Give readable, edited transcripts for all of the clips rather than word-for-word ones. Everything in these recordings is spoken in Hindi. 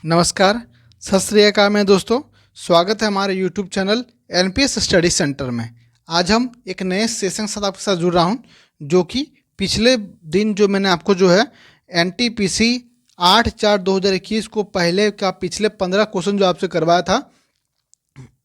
नमस्कार, सत श्री अकाल में दोस्तों। स्वागत है हमारे YouTube channel NPS study centre में। आज हम एक नए सेशन के साथ आपके साथ जुड़ रहा हूं, जो कि पिछले दिन जो मैंने आपको जो है एनटीपीसी 8/4/2021 को पहले का पिछले 15 क्वेश्चन जो आपसे करवाया था,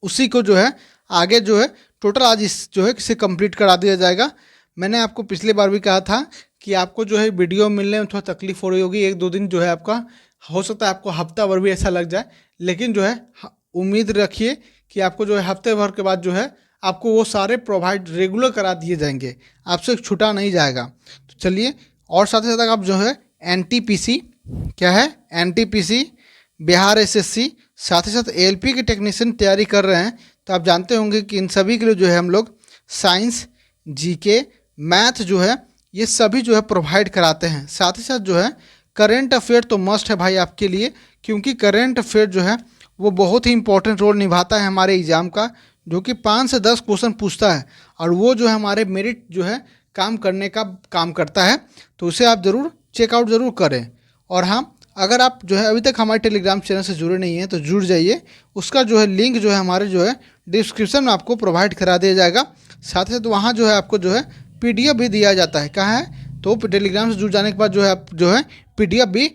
उसी को जो है आगे जो है टोटल आज इस जो है इसे कंप्लीट करा दिया जाएगा। मैंने आपको पिछली बार भी कहा था कि आपको जो है वीडियो मिलने में थोड़ा तकलीफ हो रही होगी, 1-2 दिन जो है आपका हो सकता है, आपको हफ्ता भर भी ऐसा लग जाए, लेकिन जो है उम्मीद रखिए कि आपको जो है हफ्ते भर के बाद जो है आपको वो सारे प्रोवाइड रेगुलर करा दिए जाएंगे, आपसे छूटा नहीं जाएगा। तो चलिए, और साथ ही साथ आप जो है एनटीपीसी क्या है, एनटीपीसी बिहार एसएससी साथ ही साथ एएलपी के टेक्नीशियन तैयारी कर रहे हैं, तो आप जानते होंगे कि इन सभी के लिए जो है हम लोग साइंस, जीके, मैथ जो है ये सभी जो है प्रोवाइड कराते हैं। साथ ही साथ जो है करेंट अफेयर तो मस्ट है भाई आपके लिए, क्योंकि करेंट अफेयर जो है वो बहुत ही इंपॉर्टेंट रोल निभाता है हमारे एग्ज़ाम का, जो कि 5 से 10 क्वेश्चन पूछता है और वो जो है हमारे मेरिट जो है काम करने का काम करता है। तो उसे आप ज़रूर चेकआउट ज़रूर करें। और हाँ, अगर आप जो है अभी तक हमारे टेलीग्राम चैनल से जुड़े नहीं हैं तो जुड़ जाइए। उसका जो है लिंक जो है हमारे जो है डिस्क्रिप्शन में आपको प्रोवाइड करा दिया जाएगा। साथ ही साथ वहाँ जो है आपको जो है पीडीएफ भी दिया जाता है। कहाँ है? तो टेलीग्राम से जुड़ जाने के बाद जो है आप जो है पीडीएफ भी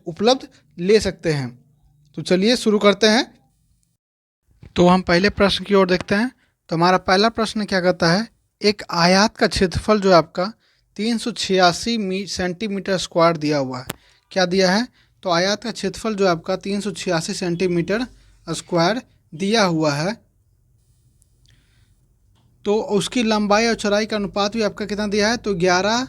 उपलब्ध ले सकते हैं। तो चलिए शुरू करते हैं। तो हम पहले प्रश्न की ओर देखते हैं। तो हमारा पहला प्रश्न क्या कहता है, एक आयत का क्षेत्रफल जो है आपका 386 सेंटीमीटर स्क्वायर दिया हुआ है। क्या दिया है? तो आयत का क्षेत्रफल जो है आपका 386 सेंटीमीटर स्क्वायर दिया हुआ है। तो उसकी लंबाई और चौड़ाई का अनुपात भी आपका कितना दिया है? तो 11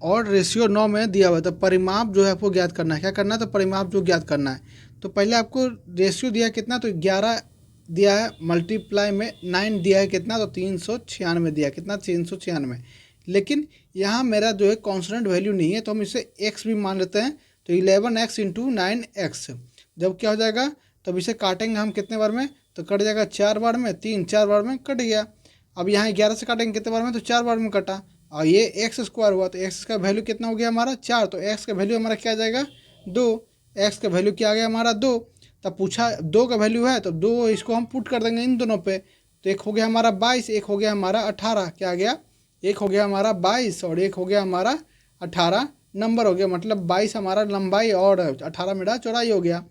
और रेशियो 9 में दिया हुआ है। तो परिमाप जो है आपको ज्ञात करना है। क्या करना है? तो परिमाप जो ज्ञात करना है। तो पहले आपको रेशियो दिया कितना, तो 11 दिया है, मल्टीप्लाई में 9 दिया है कितना, तो 396 दिया। कितना? 396। लेकिन यहाँ मेरा जो है कॉन्स्टेंट वैल्यू नहीं है, तो हम इसे x भी मान लेते हैं। तो 11x इंटू 9x जब क्या हो जाएगा, तब इसे काटेंगे हम कितने बार में, तो कट जाएगा 4 बार में, 4 बार में कट गया। अब यहाँ 11 से काटेंगे कितने बार में, तो 4 बार में कटा। और ये एक्स स्क्वायर हुआ, तो एक्स का वैल्यू कितना हो गया हमारा 4। तो एक्स का वैल्यू हमारा क्या आ जाएगा 2। एक्स का वैल्यू क्या आ गया हमारा 2। तब पूछा 2 का वैल्यू है, तो 2 इसको हम पुट कर देंगे इन दोनों पे। तो एक हो गया हमारा 22, एक हो गया हमारा 18। क्या आ गया? एक हो गया हमारा 22 और एक हो गया हमारा 18 नंबर हो गया। मतलब 22 हमारा लंबाई और 18 मेरा चौड़ाई हो गया।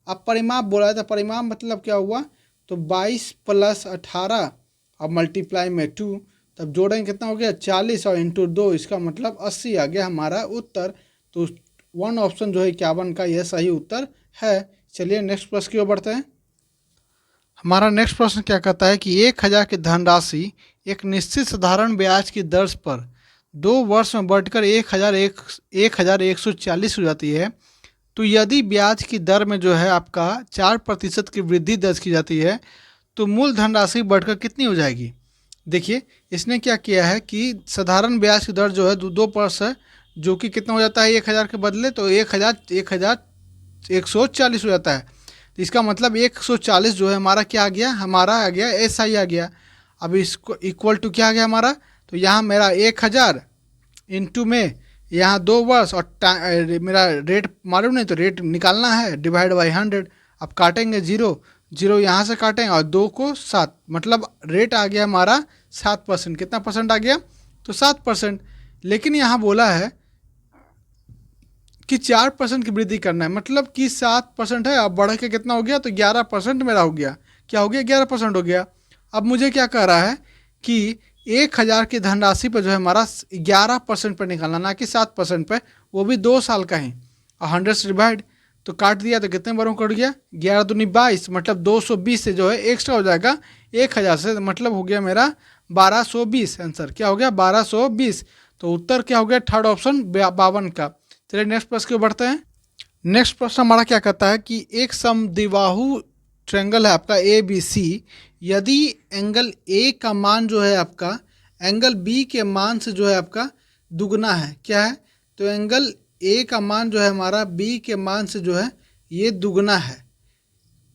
अब परिमाप बोला है, तो परिमाप मतलब क्या हुआ, तो 22 + 18 और मल्टीप्लाई में 2, तब जोड़ेंगे कितना हो गया 40 और इंटू 2, इसका मतलब 80 आ गया हमारा उत्तर। तो 1 ऑप्शन जो है 51 का यह सही उत्तर है। चलिए नेक्स्ट प्रश्न की ओर बढ़ते हैं। हमारा नेक्स्ट प्रश्न क्या कहता है कि 1000 की धनराशि एक निश्चित साधारण ब्याज की दर पर 2 वर्ष में बढ़कर 1140 हो जाती है। तो यदि ब्याज की दर में जो है आपका 4% की वृद्धि दर्ज की जाती है, तो मूल धनराशि बढ़कर कितनी हो जाएगी? देखिए, इसने क्या किया है कि साधारण ब्याज की दर जो है 2% जो कि कितना हो जाता है 1000 के बदले, तो 1140 हो जाता है। तो इसका मतलब 140 जो है हमारा क्या आ गया, हमारा आ गया SI आ गया। अब इसको इक्वल टू क्या आ गया हमारा, तो यहाँ मेरा 1000 इंटू में यहाँ 2 वर्ष और मेरा रेट मालूम नहीं, तो रेट निकालना है, डिवाइड बाई 100। अब काटेंगे 0 यहाँ से काटें और 2 को 7, मतलब रेट आ गया हमारा 7%। कितना परसेंट आ गया? तो 7%। लेकिन यहाँ बोला है कि 4% की वृद्धि करना है, मतलब कि 7% है, अब बढ़ के कितना हो गया, तो 11% मेरा हो गया। क्या हो गया? 11% हो गया। अब मुझे क्या कह रहा है कि 1000 की धनराशि पर जो है हमारा 11% पर निकालना, ना कि 7% पर, वो भी 2 साल का ही। और 100 से डिवाइड तो काट दिया, तो कितने बारों कट गया, 11 दूनी 22, मतलब 220 से जो है एक्स्ट्रा हो जाएगा 1000 से, मतलब हो गया मेरा 1220। आंसर क्या हो गया? 1220। तो उत्तर क्या हो गया? थर्ड ऑप्शन 52 का। चलिए नेक्स्ट प्रश्न की ओर बढ़ते हैं। नेक्स्ट प्रश्न हमारा क्या कहता है कि एक समद्विबाहु ट्रायंगल है आपका ABC, यदि एंगल A का मान जो है आपका एंगल B के मान से जो है आपका दुगना है। क्या है? तो एंगल A का मान जो है हमारा B के मान से जो है ये दुगना है,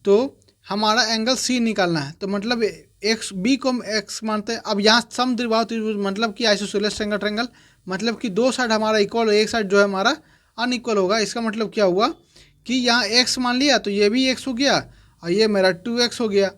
तो हमारा एंगल C निकालना है। तो मतलब एक्स B को हम x मानते हैं। अब यहाँ समद्विबाहु त्रिभुज मतलब कि आइसोसेलेस ट्रायंगल, मतलब कि 2 साइड हमारा इक्वल, एक साइड जो है हमारा अनइक्वल होगा। इसका मतलब क्या हुआ कि यहाँ x मान लिया तो ये भी x हो गया और ये मेरा 2x हो गया।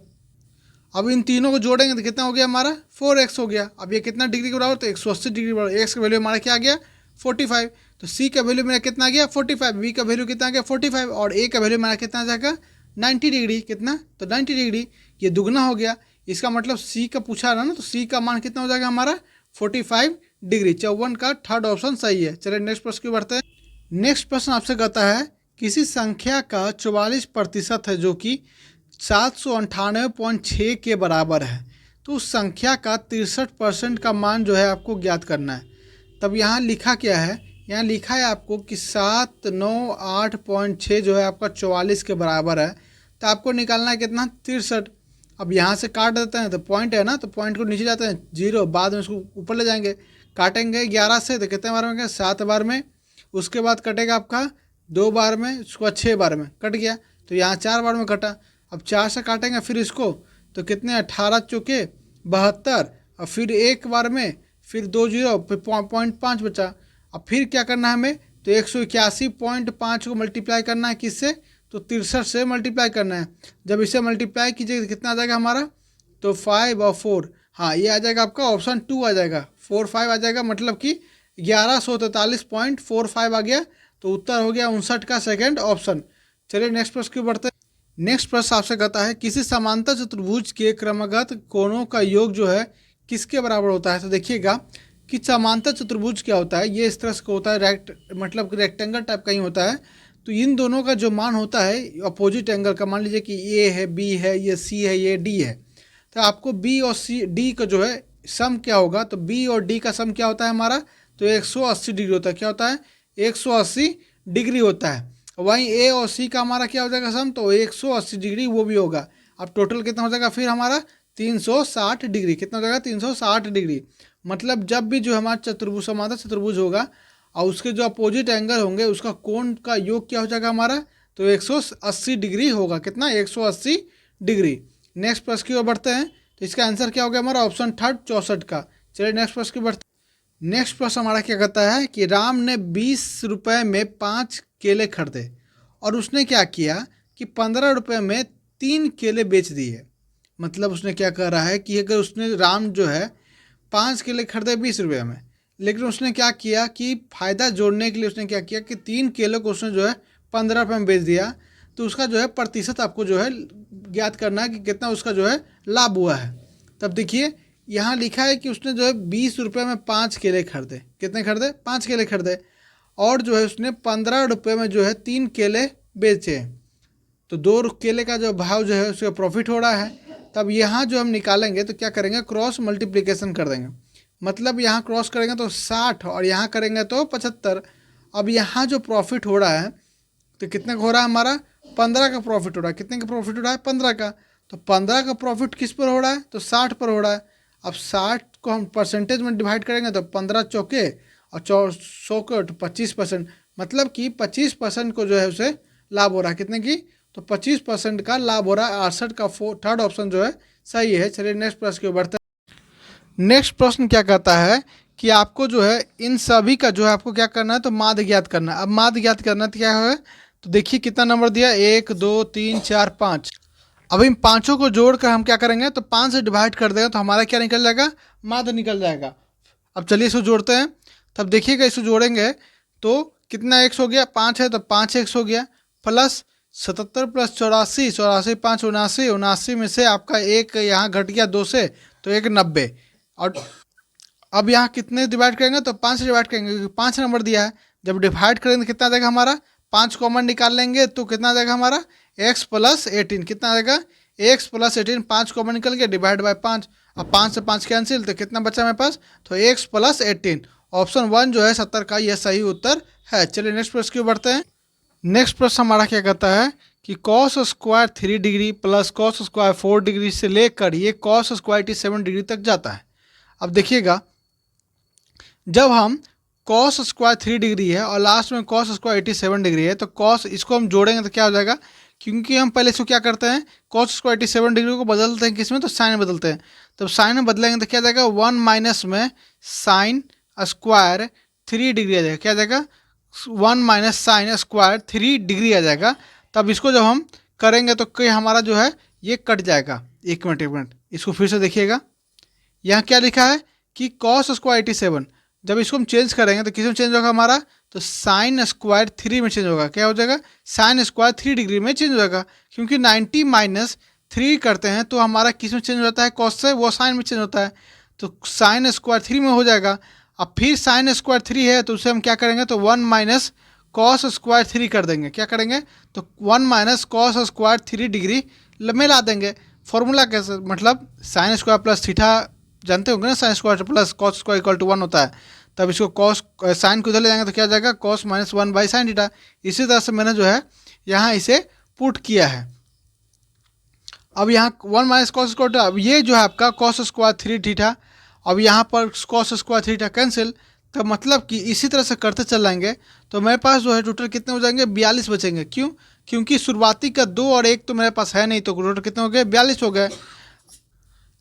अब इन तीनों को जोड़ेंगे तो कितना हो गया हमारा 4x हो गया। अब ये कितना डिग्री के बराबर, तो 180 डिग्री बराबर। x का वैल्यू हमारा क्या आ गया 45, तो c का वैल्यू मेरा कितना आ गया 45, b का वैल्यू कितना आ गया 45 और a का वैल्यू हमारा कितना आ जाएगा 90 डिग्री। कितना, तो 90 डिग्री, ये दुगना हो गया। इसका मतलब c का पूछा रहा ना, तो c का मान कितना हो जाएगा हमारा 45 डिग्री। 54 का थर्ड ऑप्शन सही है। चलिए नेक्स्ट प्रश्न की बढ़ते हैं। नेक्स्ट प्रश्न आपसे कहता है किसी संख्या का 44% है जो कि 798.6 के बराबर है, तो उस संख्या का 63% का मान जो है आपको ज्ञात करना है। तब यहाँ लिखा क्या है, यहाँ लिखा है आपको कि 798.6 जो है आपका 44 के बराबर है, तो आपको निकालना है कितना 63। अब यहाँ से काट देते हैं तो पॉइंट है ना, तो पॉइंट को नीचे जाते हैं 0, बाद में उसको ऊपर ले जाएंगे। काटेंगे 11 से तो कितने बार में, 7 बार में। उसके बाद कटेगा आपका 2 बार में, उसके बाद 6 बार में कट गया, तो यहाँ 4 बार में कटा। अब 4 से काटेंगे फिर इसको, तो कितने 18 चौके 72, और फिर 1 बार में, फिर 2 0, फिर 0.5 बचा। अब फिर क्या करना है हमें, तो 181.5 को मल्टीप्लाई करना है किससे, तो 63 से मल्टीप्लाई करना है। जब इसे मल्टीप्लाई कीजिएगा तो कितना आ जाएगा हमारा, तो 5 और 4, हाँ ये आ जाएगा आपका ऑप्शन 2 आ जाएगा, 4 5 आ जाएगा, मतलब कि 1143.45 आ गया। तो उत्तर हो गया 59 का सेकंड ऑप्शन। चलिए नेक्स्ट प्रश्न की बढ़ते हैं। नेक्स्ट प्रश्न आपसे कहता है किसी समांतर चतुर्भुज के क्रमगत कोणों का योग जो है किसके बराबर होता है। तो देखिएगा कि समांतर चतुर्भुज क्या होता है, ये इस तरह से होता है, मतलब रेक्टेंगल टाइप का ही होता है। तो इन दोनों का जो मान होता है अपोजिट एंगल का, मान लीजिए कि ए है, बी है, ये सी है, ये डी है, तो आपको बी और सी डी का जो है सम क्या होगा, तो बी और डी का सम क्या होता है हमारा, तो 180 डिग्री होता है। क्या होता है 180 डिग्री होता है। वहीं ए और सी का हमारा क्या हो जाएगा सम, तो 180 डिग्री वो भी होगा। अब टोटल कितना हो जाएगा फिर हमारा 360 डिग्री। कितना हो जाएगा 360 डिग्री। मतलब जब भी जो हमारा चतुर्भुज समांतर चतुर्भुज होगा और उसके जो अपोजिट एंगल होंगे उसका कोण का योग क्या हो जाएगा हमारा, तो 180 डिग्री होगा। कितना 180 डिग्री। नेक्स्ट प्रश्न की ओर बढ़ते हैं। तो इसका आंसर क्या हो गया हमारा ऑप्शन थर्ड 64 का। चलिए नेक्स्ट प्रश्न की बढ़ते हैं। नेक्स्ट प्रश्न हमारा क्या कहता है कि राम ने 20 रुपये में 5 केले खरीदे और उसने क्या किया कि 15 रुपये में 3 केले बेच दिए। मतलब उसने क्या कह रहा है कि अगर उसने राम जो है 5 केले खरीदे 20 रुपये में, लेकिन उसने क्या किया कि फ़ायदा जोड़ने के लिए उसने क्या किया कि 3 केलों को उसने जो है 15 रुपये में बेच दिया, तो उसका जो है प्रतिशत आपको जो है ज्ञात करना है कि कितना उसका जो है लाभ हुआ है। तब देखिए यहाँ लिखा है कि उसने जो है 20 रुपये में 5 केले खरीदे। कितने खरीदे 5 केले खरीदे, और जो है उसने 15 रुपये में जो है 3 केले बेचे, तो 2 केले का जो भाव जो है उसका प्रॉफिट हो रहा है। तब यहाँ जो हम निकालेंगे तो क्या करेंगे, क्रॉस मल्टीप्लिकेशन कर देंगे। मतलब यहाँ क्रॉस करेंगे तो 60 और यहाँ करेंगे तो 75। अब यहाँ जो प्रॉफिट हो रहा है तो कितने का हो रहा है हमारा 15 का प्रॉफिट हो रहा है। कितने का प्रॉफिट हो रहा है 15 का। तो 15 का प्रॉफिट किस पर हो रहा है, तो 60 पर हो रहा है। अब 60 को हम परसेंटेज में डिवाइड करेंगे तो 15 चौके और 100 के 25%, मतलब कि 25% को जो है उसे लाभ हो रहा है। कितने की, तो 25% का लाभ हो रहा है। 68 का थर्ड ऑप्शन जो है सही है। चलिए नेक्स्ट प्रश्न की ओर बढ़ते हैं। नेक्स्ट प्रश्न क्या कहता है कि आपको जो है इन सभी का जो है आपको क्या करना है, तो माध्य ज्ञात करना है। अब माध्य ज्ञात करना तो क्या है, तो देखिए कितना नंबर दिया 1 2 3 4 5। अब इन पाँचों को जोड़कर हम क्या करेंगे, तो 5 से डिवाइड कर देंगे तो हमारा क्या निकल जाएगा, माध्य निकल जाएगा। अब चलिए इसको जोड़ते हैं। तब देखिएगा इसको जोड़ेंगे तो कितना x हो गया, 5 है तो 5x हो गया, प्लस 77 प्लस 84, 84 5 79, 79 में से आपका एक यहाँ घट गया 2 से, तो 1 90। और अब यहाँ कितने डिवाइड करेंगे, तो 5 से डिवाइड करेंगे क्योंकि 5 नंबर दिया है। जब डिवाइड करेंगे तो कितना आ जाएगा हमारा, 5 कॉमन निकाल लेंगे तो कितना आ जाएगा हमारा x प्लस 18। कितना आ जाएगा x प्लस 18, 5 कॉमन निकल गया, डिवाइड बाय 5। अब 5 से 5 कैंसिल, तो कितना बचा मेरे पास, तो x प्लस 18। ऑप्शन 1 जो है 70 का यह सही उत्तर है। चलिए नेक्स्ट प्रश्न की ओर बढ़ते हैं। नेक्स्ट प्रश्न हमारा क्या कहता है कि cos square 3 degree plus cos square 4 degree से लेकर ये कॉस स्क्वायर 87 डिग्री तक जाता है। अब देखिएगा जब हम कॉस स्क्वायर 3 डिग्री है और लास्ट में कॉस स्क्वायर 87 डिग्री है, तो कॉस इसको हम जोड़ेंगे तो क्या हो जाएगा, क्योंकि हम पहले इसको क्या करते हैं कॉस स्क्वायर 87 डिग्री को बदलते हैं किस में, तो साइन में बदलते हैं। तो साइन में बदलेंगे तो क्या जाएगा 1 माइनस में साइन स्क्वायर 3 डिग्री आ जाएगा। क्या आ जाएगा 1 माइनस साइन स्क्वायर 3 डिग्री आ जाएगा। तब इसको जब हम करेंगे तो कि हमारा जो है ये कट जाएगा। एक मिनट इसको फिर से देखिएगा। यहाँ क्या लिखा है कि कॉस स्क्वायर 87, जब इसको हम चेंज करेंगे तो किस में चेंज होगा हमारा, तो साइन स्क्वायर 3 में चेंज होगा। क्या हो जाएगा, साइन स्क्वायर 3 डिग्री में चेंज हो जाएगा, क्योंकि 90 माइनस 3 करते हैं तो हमारा किस में चेंज होता है, कॉस से, वो साइन में चेंज होता है। तो साइन स्क्वायर 3 में हो जाएगा। अब फिर साइन स्क्वायर 3 है तो उसे हम क्या करेंगे, तो 1 माइनस कॉस स्क्वायर 3 कर देंगे। क्या करेंगे, तो 1 माइनस कॉस स्क्वायर 3 डिग्री में ला देंगे। फॉर्मूला कैसे, मतलब साइन स्क्वायर प्लस थीटा जानते होंगे ना, sine square plus cos square equal to 1 होता है। तब इसको कॉस साइन को इधर ले जाएंगे तो क्या आ जाएगा, cos minus 1 by sine theta. इसी तरह से मैंने जो है यहाँ इसे पुट किया है। अब यहाँ 1 माइनस कॉस स्क्वायर, अब ये जो है आपका कॉस स्क्वायर 3 थीटा, अब यहाँ पर कॉस स्क्वायर 3 थीटा कैंसिल। तो मतलब कि इसी तरह से करते चल जाएंगे तो मेरे पास जो है टोटल कितने हो जाएंगे, 42 बचेंगे। क्यों, क्योंकि शुरुआती का 2 और 1 तो मेरे पास है नहीं, तो टोटल कितने हो गए, 42 हो गए।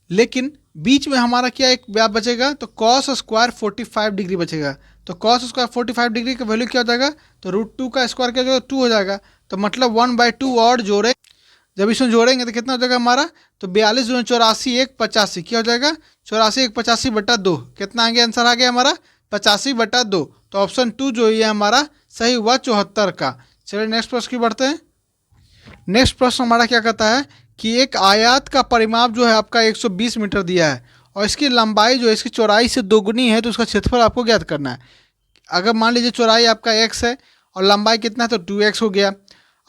लेकिन बीच में हमारा क्या एक क्या बचेगा, तो कॉस स्क्वायर 45 डिग्री बचेगा। तो कॉस स्क्वायर 45 डिग्री का वैल्यू क्या हो जाएगा, तो √2 का स्क्वायर क्या हो जाएगा, 2 हो जाएगा। तो मतलब 1/2 और जोड़े, जब इसमें जोड़ेंगे तो कितना हो जाएगा हमारा, तो 42 दूनी 84 1 85, क्या हो जाएगा 84 1 85/2। कितना आ गया आंसर, आ गया हमारा 85/2। तो ऑप्शन 2 जो है हमारा सही हुआ 74 का। चलिए नेक्स्ट प्रश्न की बढ़ते हैं। नेक्स्ट प्रश्न हमारा क्या कहता है कि एक आयत का परिमाप जो है आपका 120 मीटर दिया है और इसकी लंबाई जो है इसकी चौड़ाई से दोगुनी है, तो उसका क्षेत्रफल आपको ज्ञात करना है। अगर मान लीजिए चौड़ाई आपका x है और लंबाई कितना है, तो 2x हो गया।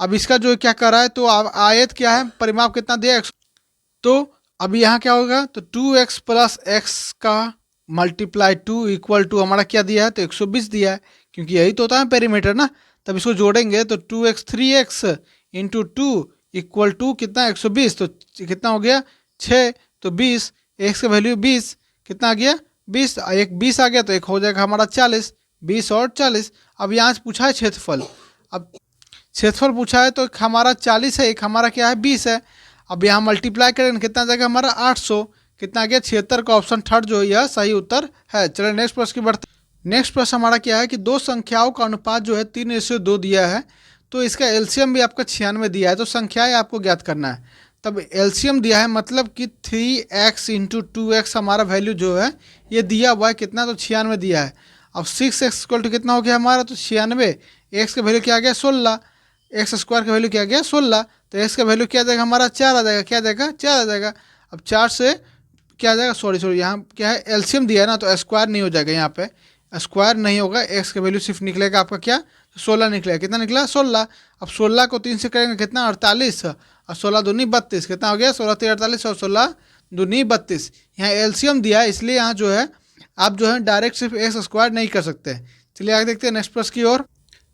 अब इसका जो क्या कर रहा है, तो आयत क्या है, परिमाप कितना दिया, x। तो अब यहाँ क्या होगा, तो 2x प्लस एक्स का मल्टीप्लाई 2 इक्वल टू हमारा क्या दिया है, तो 120 दिया है, क्योंकि यही तो होता है पेरीमीटर ना। तब इसको जोड़ेंगे तो 2x 3x into 2 equal to कितना, 120। तो कितना हो गया 6, तो 20, x का वैल्यू 20, कितना आ गया 20, एक 20 आ गया तो एक हो जाएगा हमारा 40, 20 और 40। अब यहाँ से पूछा है क्षेत्रफल, अब क्षेत्रफल पूछा है तो एक हमारा 40 है, एक हमारा क्या है 20 है। अब यहाँ मल्टीप्लाई करेंगे कितना आ जाएगा हमारा 800, कितना आ गया 76 का ऑप्शन थर्ड जो है यह सही उत्तर है। चलिए नेक्स्ट प्रश्न की बढ़ते। नेक्स्ट प्रश्न हमारा क्या है कि दो संख्याओं का अनुपात जो है 3:2 दिया है, तो इसका एलसीएम भी आपका 96 दिया है, तो संख्याएं आपको ज्ञात करना है। तब एलसीएम दिया है मतलब कि 3x इंटू 2x हमारा वैल्यू जो है ये दिया हुआ है कितना, तो 96 दिया है। अब 6x इक्वल टू कितना हो गया हमारा, तो 96, एक्स का वैल्यू क्या आ गया 16, एक्स स्क्वायर का वैल्यू क्या आ गया 16, तो एक्स का वैल्यू क्या आ जाएगा हमारा 4 आ जाएगा, क्या आ जाएगा 4 आ जाएगा। अब 4 से क्या आ जाएगा, सॉरी यहाँ क्या है एलसीएम दिया है ना, तो स्क्वायर नहीं हो जाएगा, यहाँ पे स्क्वायर नहीं होगा, एक्स का वैल्यू सिर्फ निकलेगा आपका क्या, 16 निकलेगा। कितना निकला 16। अब 16 को 3 से करेंगे कितना 48, और 16 दूनी 32, कितना हो गया 16 3 48 और 16 दूनी 32। यहाँ एलसीएम दिया है इसलिए यहाँ जो है आप जो है डायरेक्ट सिर्फ एक्स स्क्वायर नहीं कर सकते। चलिए आगे देखते हैं नेक्स्ट प्रश्न की ओर।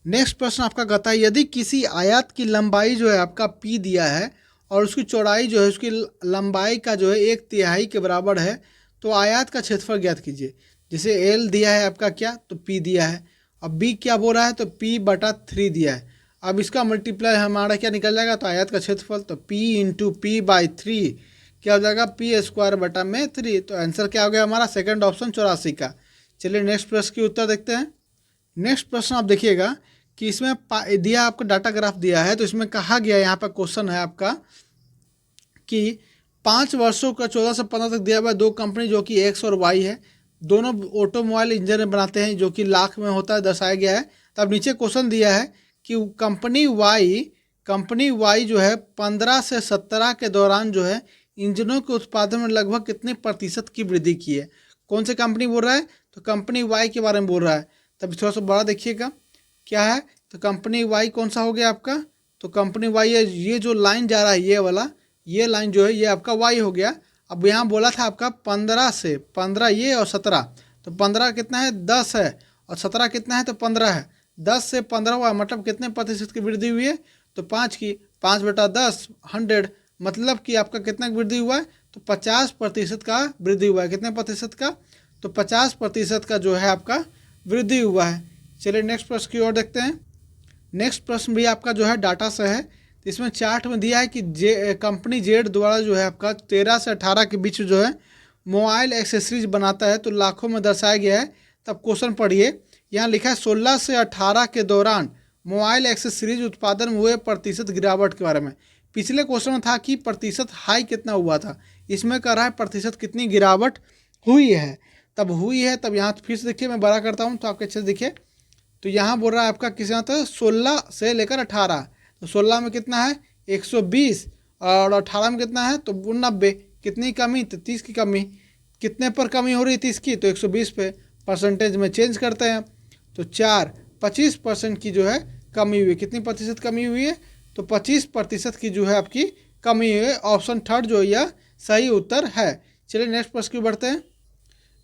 नेक्स्ट प्रश्न आपका कहता है यदि किसी आयत की लंबाई जो है आपका p दिया है और उसकी चौड़ाई जो है उसकी लंबाई का जो है 1/3 के बराबर है, तो आयत का क्षेत्रफल ज्ञात कीजिए। जैसे l दिया है आपका क्या, तो p दिया है, अब b क्या बोल रहा है, तो p/3 दिया है। अब इसका मल्टीप्लाई हमारा क्या निकल जाएगा, तो आयत का क्षेत्रफल, तो p इंटू p/3 क्या हो जाएगा p²/3। तो आंसर क्या हो गया हमारा सेकंड ऑप्शन 84 का। चलिए नेक्स्ट प्रश्न की उत्तर देखते हैं। नेक्स्ट प्रश्न आप देखिएगा कि इसमें दिया आपको डाटा ग्राफ दिया है, तो इसमें कहा गया यहाँ पर क्वेश्चन है आपका कि 5 वर्षों का 14 से 15 तक दिया हुआ दो कंपनी जो कि एक्स और वाई है, दोनों ऑटोमोबाइल इंजन बनाते हैं जो कि लाख में होता है, दर्शाया गया है। तब नीचे क्वेश्चन दिया है कि कंपनी वाई जो है 15 से 17 के दौरान जो है इंजनों के उत्पादन में लगभग कितने प्रतिशत की वृद्धि की है। कौन सी कंपनी बोल रहा है, तो कंपनी वाई के बारे में बोल रहा है। तब थोड़ा सा बड़ा देखिएगा क्या है, तो कंपनी वाई कौन सा हो गया आपका, तो कंपनी वाई है, ये जो लाइन जा रहा है ये वाला, ये लाइन जो है ये आपका वाई हो गया। अब यहाँ बोला था आपका 15 से 15 ये और 17, तो 15 कितना है 10 है और 17 कितना है, तो 15 है। 10 से 15 हुआ मतलब कितने प्रतिशत की वृद्धि हुई है, तो 5 की, 5/10 100, मतलब कि आपका कितना वृद्धि हुआ है, तो 50% का वृद्धि हुआ है। कितने प्रतिशत का, तो 50% का जो है आपका वृद्धि हुआ है। चलिए नेक्स्ट प्रश्न की ओर देखते हैं। नेक्स्ट प्रश्न भी आपका जो है डाटा से है, तो इसमें चार्ट में दिया है कि कंपनी जेड द्वारा जो है आपका 13 से 18 के बीच जो है मोबाइल एक्सेसरीज बनाता है, तो लाखों में दर्शाया गया है। तब क्वेश्चन पढ़िए, यहाँ लिखा है 16 से 18 के दौरान मोबाइल एक्सेसरीज उत्पादन में हुए प्रतिशत गिरावट के बारे में। पिछले क्वेश्चन में था कि प्रतिशत हाई कितना हुआ था, इसमें कह रहा है प्रतिशत कितनी गिरावट हुई है। तब हुई है, तब यहाँ फिर से देखिए मैं बड़ा करता हूँ तो आपके अच्छे से दिखे। तो यहाँ बोल रहा है आपका किस यहाँ तक 16 से लेकर 18, तो 16 में कितना है 120 और 18 में कितना है तो 90। कितनी कमी तो 30 की कमी। कितने पर कमी हो रही है 30 की तो 120 पे। परसेंटेज में चेंज करते हैं तो 25% की जो है कमी हुई। कितनी प्रतिशत कमी हुई है तो 25% की जो है आपकी कमी हुई है। ऑप्शन थर्ड जो है यह सही उत्तर है। चलिए नेक्स्ट प्रश्न की बढ़ते हैं।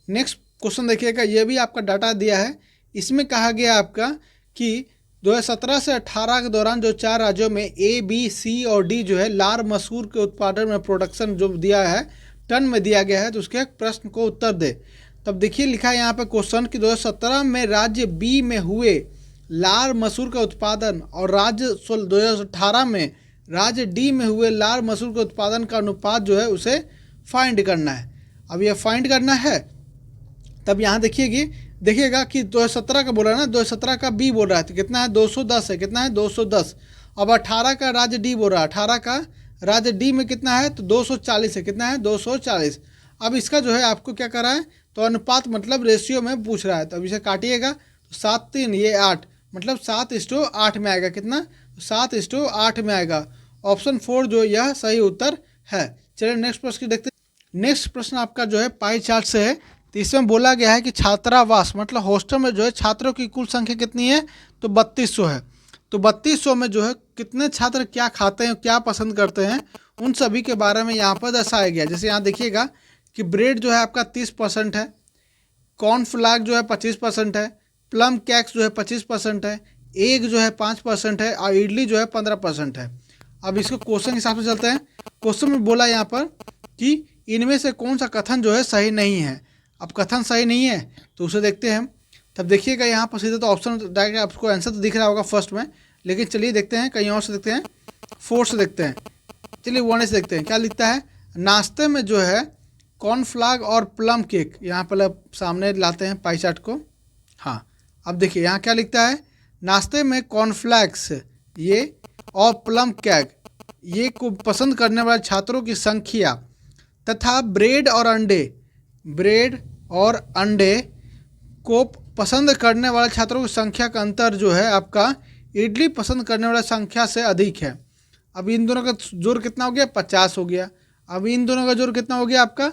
नेक्स्ट क्वेश्चन देखिएगा, ये भी आपका डाटा दिया है। इसमें कहा गया आपका कि 2017 से 18 के दौरान जो 4 राज्यों में ए, बी, सी और डी जो है लार मसूर के उत्पादन में प्रोडक्शन जो दिया है टन में दिया गया है, तो उसके प्रश्न को उत्तर दे। तब देखिए लिखा है यहाँ पे क्वेश्चन कि 2017 में राज्य बी में हुए लार मसूर का उत्पादन और राज्य 2018 में राज्य डी में हुए लार मसूर के उत्पादन का अनुपात जो है उसे फाइंड करना है। अब यह फाइंड करना है, तब यहाँ देखिएगा कि 2017 का बोला ना, 2017 का बी बोल रहा है तो कितना है 210 है। कितना है 210। अब 18 का राज्य डी बोल रहा है, 18 का राज्य डी में कितना है तो 240 है। कितना है 240। अब इसका जो है आपको क्या करा है तो अनुपात मतलब रेशियो में पूछ रहा है, तो अब इसे काटिएगा तो 7 3 ये 8 मतलब 7:8 में आएगा। कितना 7:8 में आएगा। ऑप्शन 4 जो यह सही उत्तर है। चलिए नेक्स्ट प्रश्न देखते हैं। नेक्स्ट प्रश्न आपका जो है पाई चार्ट से है। तो इसमें बोला गया है कि छात्रावास मतलब हॉस्टल में जो है छात्रों की कुल संख्या कितनी है तो 3200 है। तो 3200 में जो है कितने छात्र क्या खाते हैं, क्या पसंद करते हैं, उन सभी के बारे में यहाँ पर दर्शाया गया। जैसे यहाँ देखिएगा कि ब्रेड जो है आपका 30% है, कॉर्नफ्लाग जो है 25% है, प्लम केक्स जो है 25% है, एग जो है 5% है और इडली जो है 15% है। अब इसको क्वेश्चन के हिसाब से चलते हैं। क्वेश्चन में बोला यहाँ पर कि इनमें से कौन सा कथन जो है सही नहीं है। अब कथन सही नहीं है तो उसे देखते हैं। तब देखिएगा यहाँ पर सीधे तो ऑप्शन डायरेक्ट आपको आंसर तो दिख रहा होगा फर्स्ट में, लेकिन चलिए देखते हैं कहीं और से देखते हैं, 4 से देखते हैं। चलिए 1 से देखते हैं क्या लिखता है। नाश्ते में जो है कॉर्नफ्लाग और प्लम केक, यहाँ पहले सामने लाते हैं पाई चार्ट को। हाँ अब देखिए यहाँ क्या लिखता है, नाश्ते में कॉर्नफ्लैक्स ये और प्लम केक ये को पसंद करने वाले छात्रों की संख्या तथा ब्रेड और अंडे को पसंद करने वाले छात्रों की संख्या का अंतर जो है आपका इडली पसंद करने वाले संख्या से अधिक है। अब इन दोनों का जोड़ कितना हो गया 50 हो गया। अब इन दोनों का जोड़ कितना हो गया आपका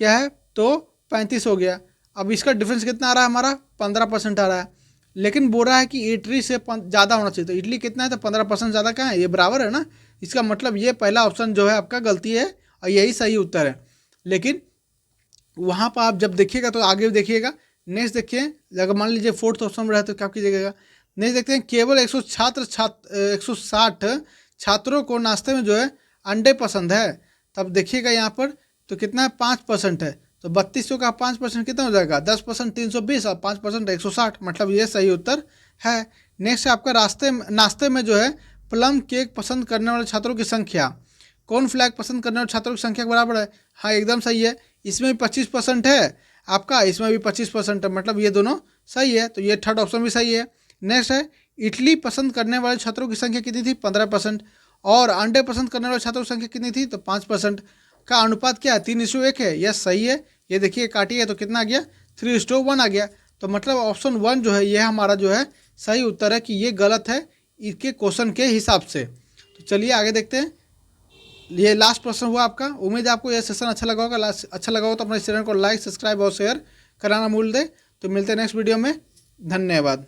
क्या है तो 35 हो गया। अब इसका डिफरेंस कितना आ रहा है हमारा 15% आ रहा है, लेकिन बोल रहा है कि इडली से ज़्यादा होना चाहिए। तो इडली कितना है तो 15% ज़्यादा कहाँ है, ये बराबर है ना। इसका मतलब ये पहला ऑप्शन जो है आपका गलती है और यही सही उत्तर है। लेकिन वहाँ पर आप जब देखिएगा तो आगे देखिएगा। नेक्स्ट देखिए, अगर मान लीजिए 4th ऑप्शन में रहे तो क्या कीजिएगा। नेक्स्ट देखते हैं, केवल 160 छात्रों को नाश्ते में जो है अंडे पसंद है। तब देखिएगा यहाँ पर तो कितना है 5% है। तो 3200 का 5% कितना हो जाएगा 10% 320 और 5% 160, मतलब ये सही उत्तर है। नेक्स्ट आपका नाश्ते में जो है प्लम केक पसंद करने वाले छात्रों की संख्या कॉर्नफ्लैग पसंद करने वाले छात्रों की संख्या के बराबर है। हाँ एकदम सही है। इसमें भी 25% है आपका, इसमें भी 25% है, मतलब ये दोनों सही है। तो ये थर्ड ऑप्शन भी सही है। नेक्स्ट है, इडली पसंद करने वाले छात्रों की संख्या कितनी थी 15% और अंडे पसंद करने वाले छात्रों की संख्या कितनी थी तो 5% का अनुपात क्या है 3:1 है। यह सही है। ये देखिए काटिए तो कितना आ गया 3:1 आ गया। तो मतलब ऑप्शन 1 जो है यह हमारा जो है सही उत्तर है कि ये गलत है इसके क्वेश्चन के हिसाब से। तो चलिए आगे देखते हैं। ये लास्ट प्रश्न हुआ आपका। उम्मीद है आपको यह सेशन अच्छा लगा होगा। अच्छा लगा हो तो अपने चैनल को लाइक, सब्सक्राइब और शेयर कराना भूल दे। तो मिलते हैं नेक्स्ट वीडियो में। धन्यवाद।